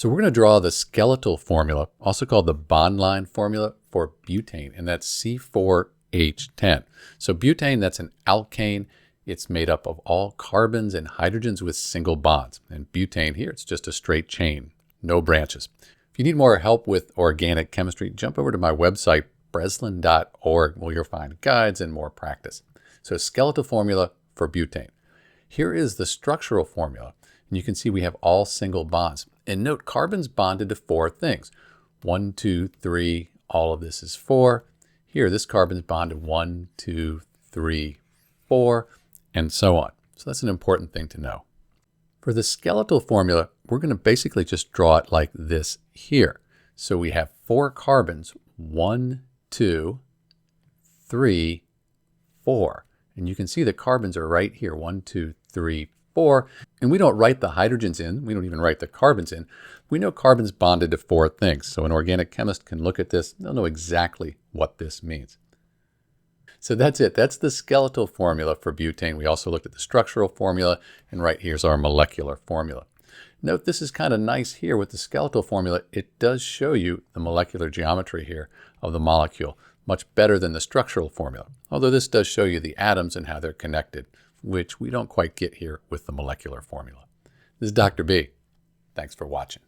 So we're going to draw the skeletal formula, also called the bond line formula for butane, and that's C₄H₁₀. So butane, that's an alkane. It's made up of all carbons and hydrogens with single bonds. And butane here, it's just a straight chain, no branches. If you need more help with organic chemistry, jump over to my website, breslin.org, where you'll find guides and more practice. So skeletal formula for butane. Here is the structural formula. And you can see we have all single bonds. And note, carbon's bonded to 4 things. 1, 2, 3, all of this is 4. Here, this carbon's bonded 1, 2, 3, 4, and so on. So that's an important thing to know. For the skeletal formula, we're going to basically just draw it like this here. So we have 4 carbons, 1, 2, 3, 4. And you can see the carbons are right here, 1, 2, 3, 4. And we don't write the hydrogens in. We don't even write the carbons in. We know carbon's bonded to 4 things. So an organic chemist can look at this. They'll know exactly what this means. So that's it. That's the skeletal formula for butane. We also looked at the structural formula. And right here's our molecular formula. Note this is kind of nice here with the skeletal formula. It does show you the molecular geometry here of the molecule, much better than the structural formula. Although this does show you the atoms and how they're connected, which we don't quite get here with the molecular formula. This is Dr. B. Thanks for watching.